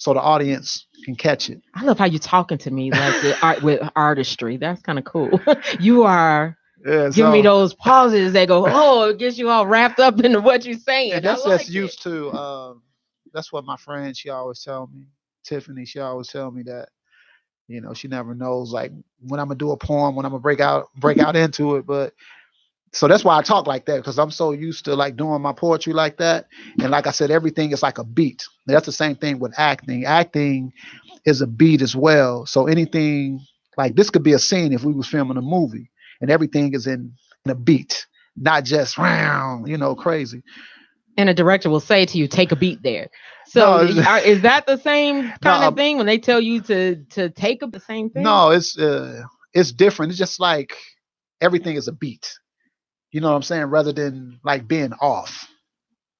so the audience can catch it. I love how you're talking to me like with art with artistry. That's kind of cool. You are Yeah, giving me so those pauses that go, oh, it gets you all wrapped up into what you're saying. and I that's just like it. used to. That's what my friend she always tell me. Tiffany, she always tell me that she never knows like when I'm gonna do a poem, when I'm gonna break out into it. But so that's why I talk like that because I'm so used to like doing my poetry like that. And like I said, everything is like a beat. That's the same thing with acting. Acting is a beat as well. So anything like this could be a scene if we was filming a movie, and everything is in a beat, not just round, crazy. And a director will say to you, take a beat there. So No, it's, is that the same kind of no, thing when they tell you to take the same thing? no, it's different. It's just like everything is a beat. You know what I'm saying? Rather than like being off.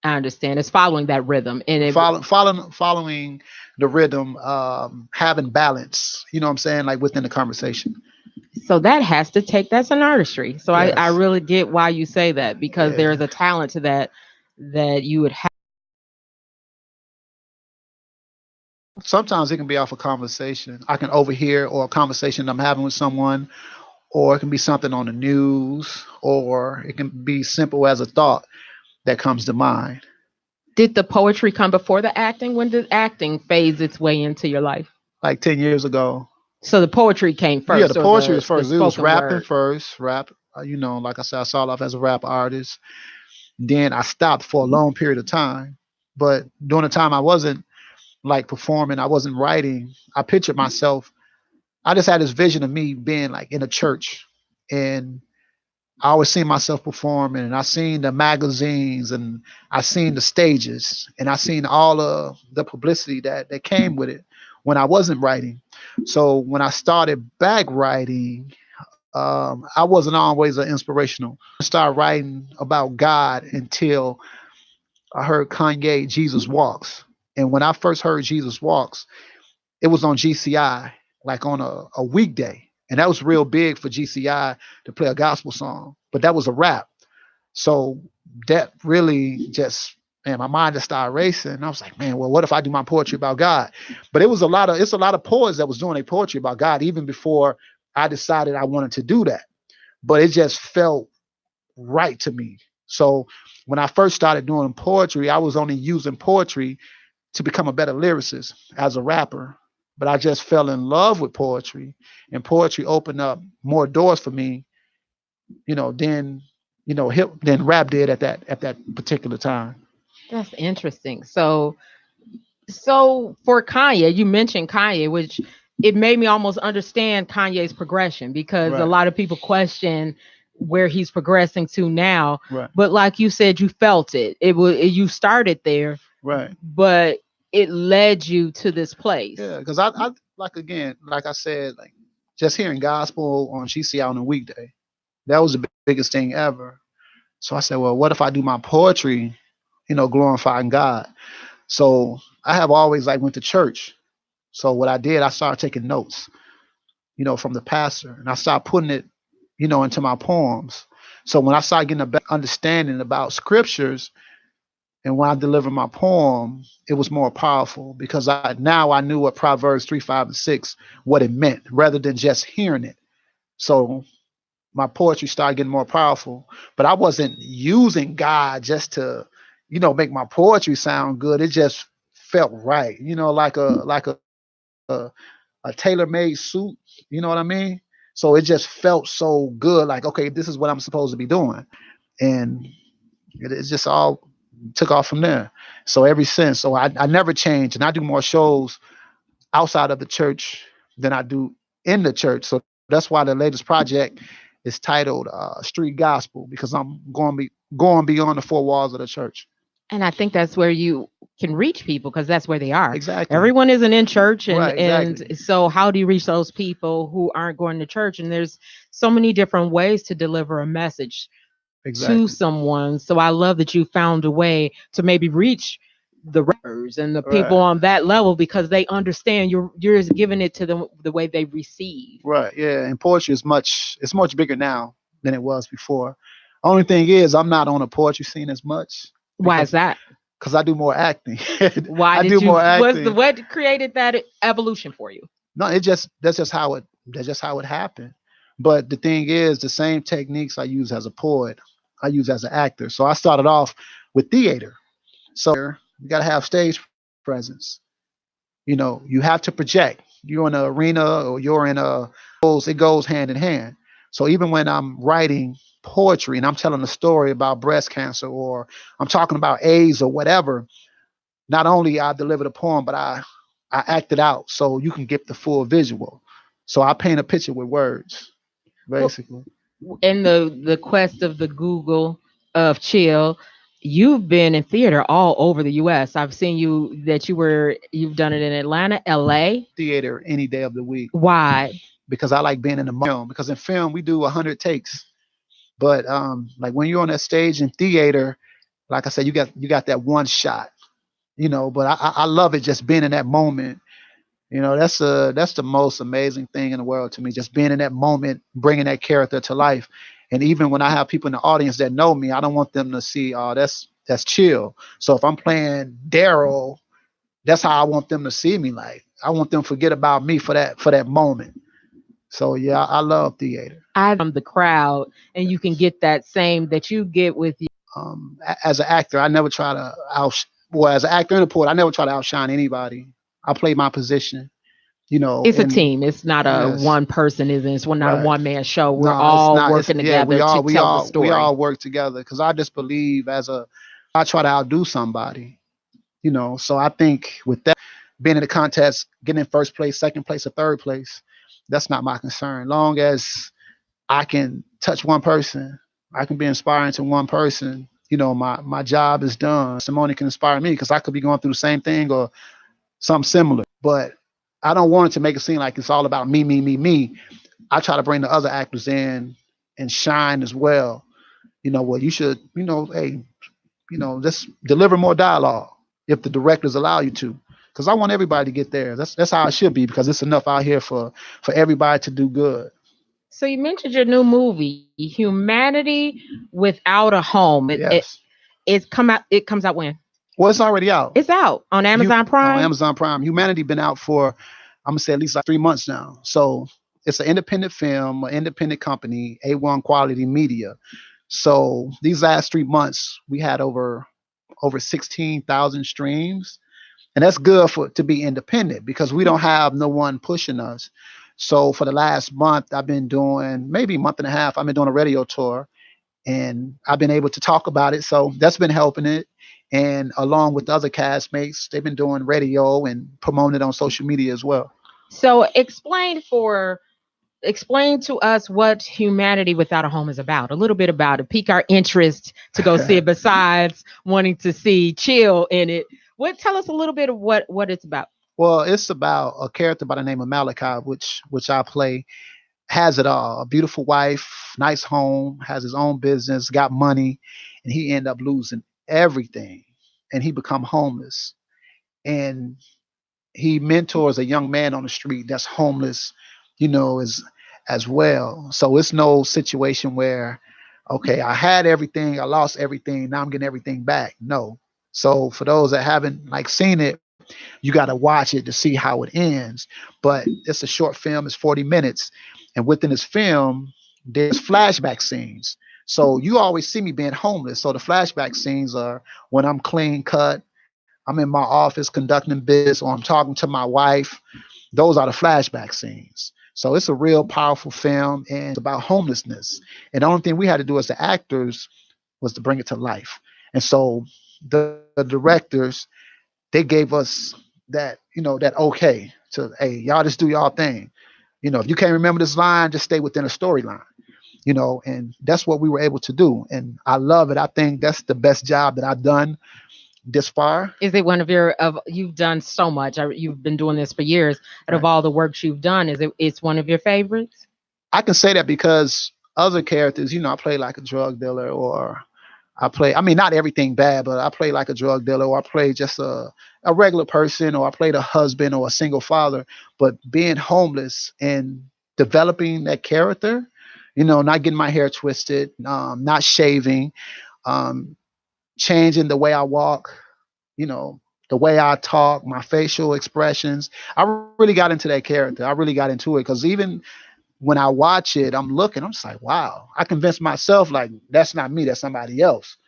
I understand. It's following that rhythm. And Following the rhythm, having balance, you know what I'm saying, like within the conversation. so that has to take that's an artistry. So I Yes. really get why you say that because Yeah. there's a talent to that that you would have. Sometimes it can be off a conversation. I can overhear or a conversation I'm having with someone, or it can be something on the news, or it can be simple as a thought that comes to mind. Did the poetry come before the acting? When did acting phase its way into your life? Like 10 years ago. So the poetry came Yeah, the first, or poetry was the first. It was spoken rapping word. first, rap. Like I said, I started off as a rap artist. Then I stopped for a long period of time. But during the time I wasn't like performing, I wasn't writing, I pictured myself. I just had this vision of me being like in a church. And I always seen myself performing, and I seen the magazines, and I seen the stages, and I seen all of the publicity that came with it when I wasn't writing. So when I started back writing, I wasn't always an inspirational. I started writing about God until I heard Kanye Jesus Walks. And when I first heard Jesus Walks, it was on GCI, like on a weekday. And that was real big for GCI to play a gospel song. But that was a rap. So that really just, man, my mind just started racing. And I was like, man, well, what if I do my poetry about God? But it's a lot of poets that was doing their poetry about God even before I decided I wanted to do that. But it just felt right to me. So when I first started doing poetry, I was only using poetry to become a better lyricist as a rapper. But I just fell in love with poetry, and poetry opened up more doors for me, than than rap did at that particular time. That's interesting. So for Kanye, you mentioned Kanye, which it made me almost understand Kanye's progression because a Right, lot of people question where he's progressing to now. right, But like you said, you felt it. You started there, right. but it led you to this place. Yeah, because I like again, like I said, like just hearing gospel on GCI on a weekday, that was the biggest thing ever. So I said, well, what if I do my poetry, glorifying God? So I have always like went to church. So what I did, I started taking notes, from the pastor, and I started putting it, into my poems. So when I started getting a better understanding about scriptures, and when I delivered my poem, it was more powerful because I knew what Proverbs 3, 5, and 6, what it meant, rather than just hearing it. So my poetry started getting more powerful, but I wasn't using God just to, make my poetry sound good. It just felt right, like a tailor-made suit. You know what I mean? So it just felt so good. Like, okay, this is what I'm supposed to be doing, and it's just all took off from there. So ever since, so I never changed, and I do more shows outside of the church than I do in the church. So that's why the latest project is titled Street Gospel, because I'm going beyond the four walls of the church. And I think that's where you can reach people because that's where they are. Exactly. Everyone isn't in church, and Right. Exactly. so how do you reach those people who aren't going to church? And there's so many different ways to deliver a message to Exactly. someone. So I love that you found a way to maybe reach the rappers and the people Right. on that level because they understand you're just giving it to them the way they receive. Right. Yeah. And poetry is much bigger now than it was before. Only thing is, I'm not on a poetry scene as much Why is because that? Because I do more acting. Why I did do you? more Was the acting. what created that evolution for you? No, it just that's just how it happened. But the thing is, the same techniques I use as a poet, I use as an actor. So I started off with theater. So you got to have stage presence. You know, you have to project. You're in an arena or you're in a it goes hand in hand. So even when I'm writing poetry and I'm telling a story about breast cancer or I'm talking about AIDS or whatever, not only I deliver the poem, but I act it out so you can get the full visual. So I paint a picture with words, Well, basically. in the quest of the Google of chill, you've been in theater all over the US. I've seen you that you've done it in Atlanta, LA. Theater any day of the week Why? because I like being in the film. Because in film we do 100 takes, but like when you're on that stage in theater, like I said, you got that one shot. You know, but I love it just being in that moment. You know, that's the most amazing thing in the world to me. Just being in that moment, bringing that character to life. And even when I have people in the audience that know me, I don't want them to see, oh, that's chill. So if I'm playing Daryl, that's how I want them to see me. Like I want them to forget about me for that moment. So yeah, I love theater. I from the crowd, and you can get that same that you get with you. As an actor, I never try to well, as an actor and a poet, I never try to outshine anybody. I play my position, you know, It's a and team. It's not a yes, one person, isn't it's not a right. one man show. We're No, it's all not. It's working yeah. together to tell the We story. all work together because I just believe I try to outdo somebody, you know. So I think with that, being in the contest, getting in first place, second place, or third place, that's not my concern. Long as I can touch one person, I can be inspiring to one person. You know, my job is done. Simone can inspire me because I could be going through the same thing or something similar, but I don't want it to make it seem like it's all about me, me, me, me. I try to bring the other actors in and shine as well. You know, well, you should, you know, hey, you know, just deliver more dialogue if the directors allow you to. Because I want everybody to get there. That's how it should be because it's enough out here for everybody to do good. So you mentioned your new movie, Humanity Without a Home. Yes. It comes out when? Well, it's already out. It's out on Amazon On Prime. Amazon Prime. Humanity been out for I'm gonna say at least like 3 months now. So it's an independent film, an independent company, A1 Quality Media. So these last 3 months we had over 16,000 streams, and that's good for to be independent because we don't have no one pushing us. So for the last month, I've been doing maybe a month and a half. I've been doing a radio tour, and I've been able to talk about it. So that's been helping it. And along with the other castmates, they've been doing radio and promoting it on social media as well. So explain to us what Humanity Without a Home is about. A little bit about it. Pique our interest to go see it. Besides wanting to see Chill in it, what tell us a little bit of what it's about. Well, it's about a character by the name of Malachi, which I play. Has it all: a beautiful wife, nice home, has his own business, got money, and he end up losing everything, and he become homeless. And he mentors a young man on the street that's homeless, you know, as well. So it's no situation where, okay, I had everything, I lost everything, now I'm getting everything back. No. So for those that haven't like seen it, you got to watch it to see how it ends. But it's a short film, it's 40 minutes. And within this film, there's flashback scenes. So you always see me being homeless. So the flashback scenes are when I'm clean cut, I'm in my office conducting business, or I'm talking to my wife. Those are the flashback scenes. So it's a real powerful film and it's about homelessness. And the only thing we had to do as the actors was to bring it to life. And so the directors, they gave us that okay to, hey, y'all just do y'all thing. You know, if you can't remember this line, just stay within a storyline. You know, and that's what we were able to do. And I love it. I think that's the best job that I've done this far. Is it one of your of you've done so much? You've been doing this for years. Out of Right. all the works you've done, it's one of your favorites? I can say that because other characters, I play like a drug dealer, or I mean, not everything bad, but I play like a drug dealer, or I play just a regular person, or I played a husband or a single father. But being homeless and developing that character, not getting my hair twisted, not shaving, um, changing the way I walk, you know, the way I talk, my facial expressions. I really got into that character. I really got into it because even when I watch it, I'm looking, I'm just like, wow. I convinced myself like that's not me, that's somebody else.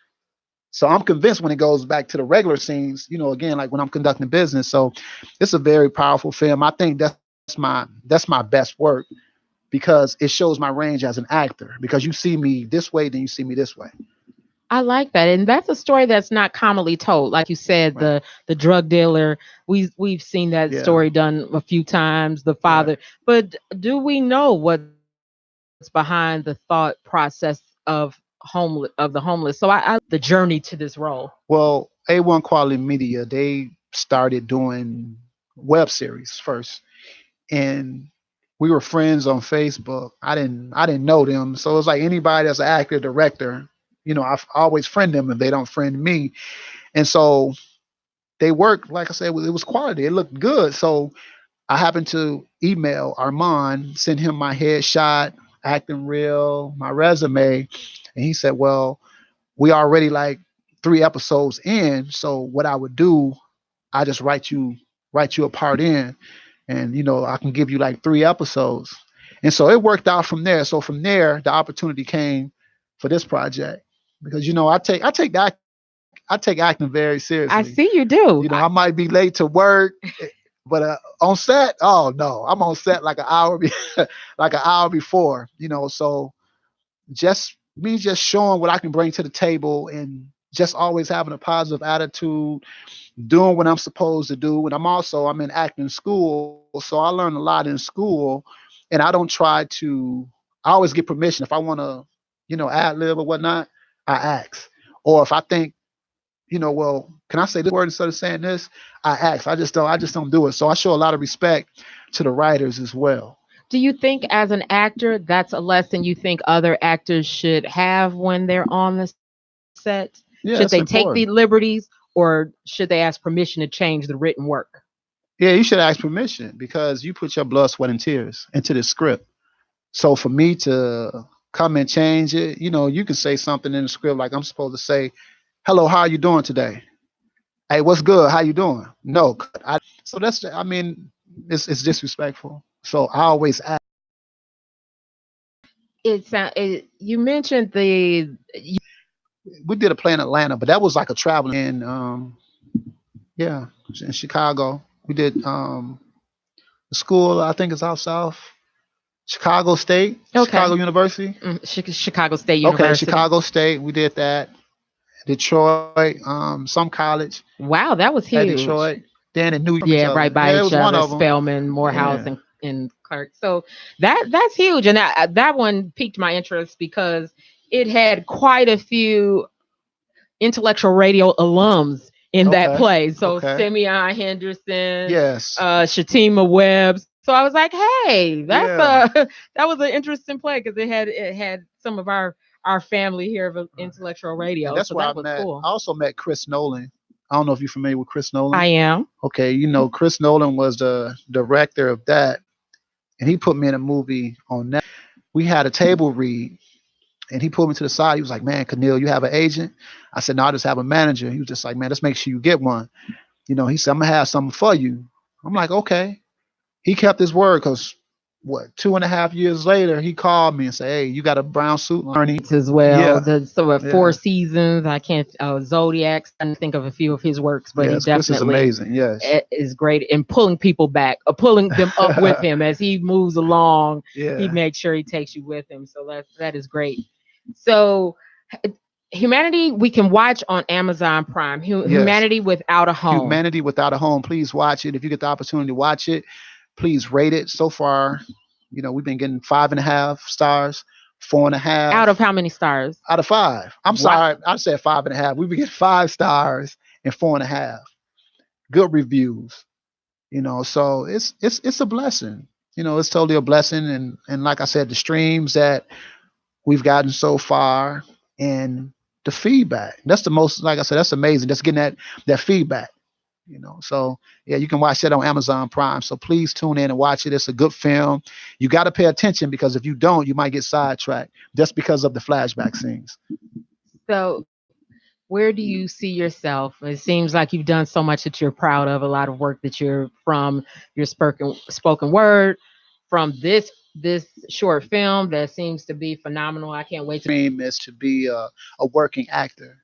So I'm convinced when it goes back to the regular scenes, again, like when I'm conducting business. So it's a very powerful film. I think that's my best work because it shows my range as an actor. Because you see me this way, then you see me this way. I like that, and that's a story that's not commonly told. Like you said, Right. the drug dealer. We've seen that Yeah. story done a few times. The Right. father, but do we know what's behind the thought process of the homeless? So I the journey to this role. Well, A1 Quality Media, they started doing web series first. And we were friends on Facebook. I didn't know them. So it's like anybody that's an actor, director, I always friend them if they don't friend me. And so they worked, like I said, it was quality. It looked good. So I happened to email Armand, send him my headshot, acting real, my resume. And he said, well, we already like 3 episodes in. So what I would do, I just write you a part in, and I can give you like 3 episodes. And so it worked out from there. So from there, the opportunity came for this project because I take acting very seriously. I see you do. I might be late to work, but on set, oh no, I'm on set like an hour, like an hour before. So just showing what I can bring to the table and just always having a positive attitude, doing what I'm supposed to do. And I'm in acting school, so I learn a lot in school, and I don't try to. I always get permission if I want to, ad lib or whatnot. I ask, or if I think, well, can I say this word instead of saying this? I ask. I just don't do it. So I show a lot of respect to the writers as well. Do you think, as an actor, that's a lesson you think other actors should have when they're on the set? Should they Yeah, take it's the important. liberties, or should they ask permission to change the written work? Yeah, you should ask permission because you put your blood, sweat, and tears into the script. So for me to come and change it, you can say something in the script like I'm supposed to say, "Hello, how are you doing today? Hey, what's good? How you doing?" No, so I mean, it's disrespectful. So I always ask. You mentioned the We did a play in Atlanta, but that was like a traveling in, yeah, in Chicago. We did the school. I think it's out south, Chicago State, okay, Chicago University. Chicago State Okay, University. Chicago State. We did that. Detroit, some college Wow, that was at huge. Detroit. Then in New York from each Yeah, other. right by Yeah, it each was one other, of them. Spelman, Morehouse, Yeah. and Clark. So that's huge, and that one piqued my interest because it had quite a few intellectual radio alums in that Okay. play. So Okay. Simeon Henderson, Yes. Shatima Webb. So I was like, hey, Yeah. that was an interesting play because it had some of our family here of intellectual And radio. that's So where I that was met. cool. I also met Chris Nolan. I don't know if you're familiar with Chris I Nolan. am. Okay, Chris Nolan was the director of that, and he put me in a movie on that. We had a table read, and he pulled me to the side. He was like, "Man, Camille, you have an agent?" I said, "No, I just have a manager." He was just like, "Man, let's make sure you get one." He said, "I'm gonna have something for you." I'm like, "Okay." He kept his word because what 2.5 years later, he called me and said, "Hey, you got a brown suit, Arnie?" As well. Yeah, The Four yeah, Seasons. I can't. Zodiac. I can think of a few of his works, but he yes. Chris is definitely amazing. Yes, is great in pulling people back, or pulling them up with him as he moves along. He yeah, makes sure he takes you with him. So that is great. So Humanity we can watch on Amazon Prime. yes. Humanity Without a Home. Humanity Without a Home. Please watch it if you get the opportunity to watch it. Please rate it. So far, we've been getting 5.5 stars, four and a Out of half how many stars? out of five. I'm Wow. sorry, I said 5.5. We've been getting 5 stars and four and a half. Good reviews. So it's a blessing. It's totally a blessing, and like I said, the streams that we've gotten so far and the feedback. That's the most, like I said, that's amazing. Just getting that feedback. So yeah, you can watch that on Amazon Prime. So please tune in and watch it. It's a good film. You got to pay attention because if you don't, you might get sidetracked just because of the flashback scenes. So where do you see yourself? It seems like you've done so much that you're proud of, a lot of work that you're from your spoken word, from this short film that seems to be phenomenal. I can't wait to. Dream is to be a working actor.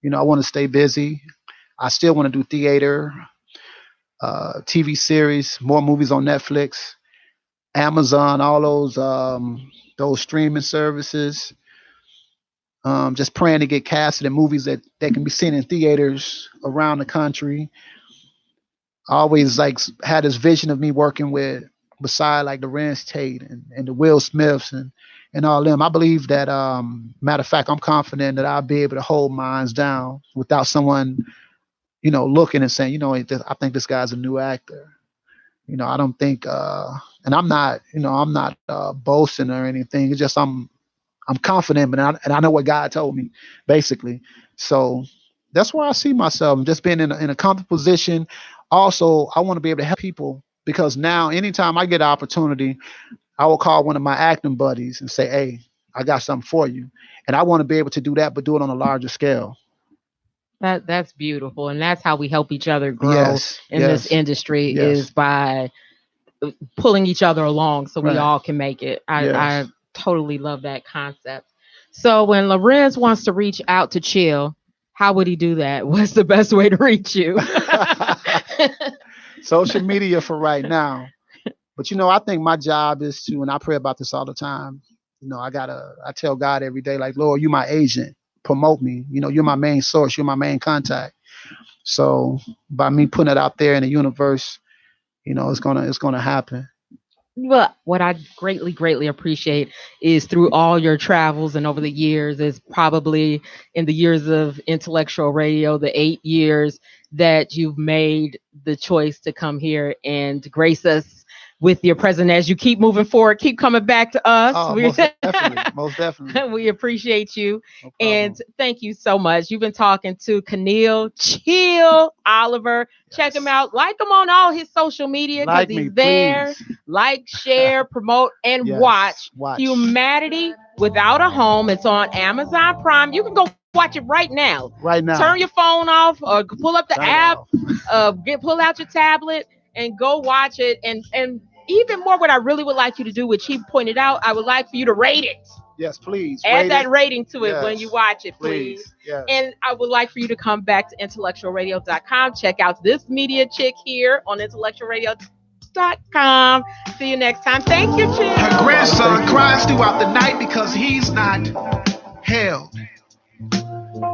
I want to stay busy. I still want to do theater, TV series, more movies on Netflix, Amazon, all those streaming services. Just praying to get casted in movies that can be seen in theaters around the country. I always like had this vision of me working with beside like the Rance Tate and the Will Smiths and all them. I believe that matter of fact, I'm confident that I'll be able to hold mines down without someone, looking and saying, I think this guy's a new actor. I don't think and I'm not boasting or anything. It's just I'm confident, but I know what God told me, basically. So that's where I see myself, just being in a comfortable position. Also, I want to be able to help people because now, anytime I get an opportunity, I will call one of my acting buddies and say, "Hey, I got something for you," and I want to be able to do that, but do it on a larger scale. That's beautiful, and that's how we help each other grow Yes, in this industry yes, is by pulling each other along so we right, all can make it. I yes. totally love that concept. So when Lorenz wants to reach out to Chill, how would he do that? What's the best way to reach you? Social media for right now. But I think my job is to, and I pray about this all the time. I tell God every day, like, Lord, you're my agent. Promote me. You're my main source. You're my main contact. So by me putting it out there in the universe, it's gonna happen. Well, what I greatly, greatly appreciate is through all your travels and over the years, is probably in the years of intellectual radio, the 8 years that you've made the choice to come here and grace us with your presence as you keep moving forward, keep coming back to us. Oh, most definitely. Most definitely. We appreciate you. No And problem. thank you so much. You've been talking to Keneal Chill Oliver. Check him Yes. out. Like him on all his social media because Like me, he's there. please. Like, share, promote, and Yes. watch Watch. Humanity Without a Home. It's on Amazon Prime. You can go watch it right now. Right now. Turn your phone off or pull up the Turn it app. off. Pull out your tablet and go watch it. And even more, what I really would like you to do, which he pointed out, I would like for you to rate it. Yes, please. Add Rate that it. rating to it Yes. when you watch it, please. Yes. And I would like for you to come back to IntellectualRadio.com. Check out this media chick here on IntellectualRadio.com. See you next time. Thank you, Chill. Her grandson cries throughout the night because he's not held.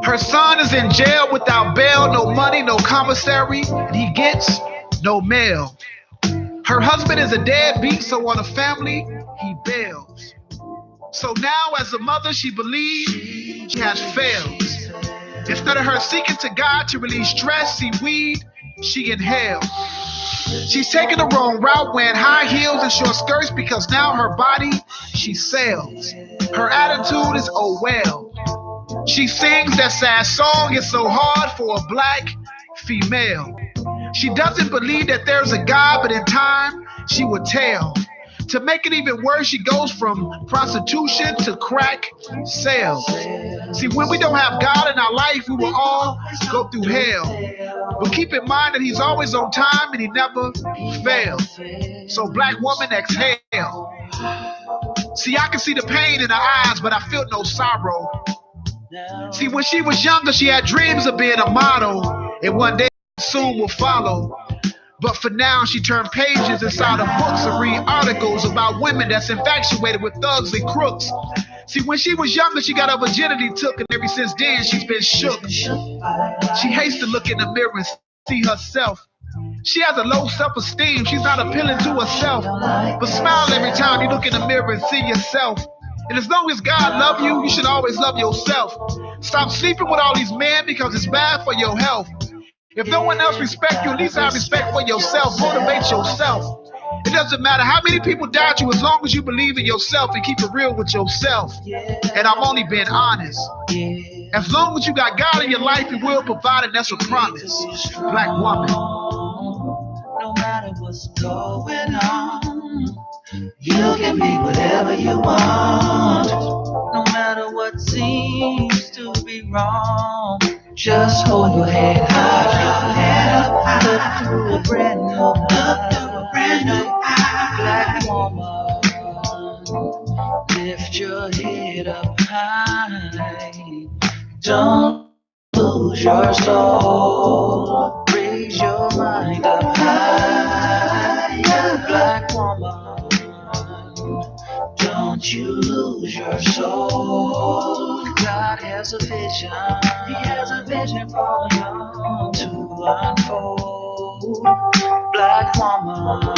Her son is in jail without bail, no money, no commissary, and he gets no mail. Her husband is a deadbeat, so on a family, he bails. So now as a mother, she believes she has failed. Instead of her seeking to God to release stress, see weed, she inhales. She's taking the wrong route, wearing high heels and short skirts because now her body, she sells. Her attitude is oh well. She sings that sad song, it's so hard for a black female. She doesn't believe that there's a God, but in time, she will tell. To make it even worse, she goes from prostitution to crack sales. See, when we don't have God in our life, we will all go through hell. But keep in mind that he's always on time and he never fails. So black woman, exhale. See, I can see the pain in her eyes, but I feel no sorrow. See, when she was younger, she had dreams of being a model, and one day soon will follow. But for now, she turned pages inside of books and read articles about women that's infatuated with thugs and crooks. See, when she was younger, she got her virginity took, and ever since then, she's been shook. She hates to look in the mirror and see herself. She has a low self-esteem. She's not appealing to herself. But smile every time you look in the mirror and see yourself. And as long as God loves you, you should always love yourself. Stop sleeping with all these men because it's bad for your health. If no one else respects you, at least have respect for yourself. Motivate yourself. It doesn't matter how many people doubt you as long as you believe in yourself and keep it real with yourself. And I'm only being honest. As long as you got God in your life, he will provide, and that's a promise. Black woman. No matter what's going on, you can be whatever you want. No matter what seems to be wrong, Just hold your head high, look through a brand new eye. Black woman, lift your head up high. Don't lose your soul. Raise your mind up high. Black woman, don't you lose your soul. God has a vision. He has a vision for you to unfold. Black woman.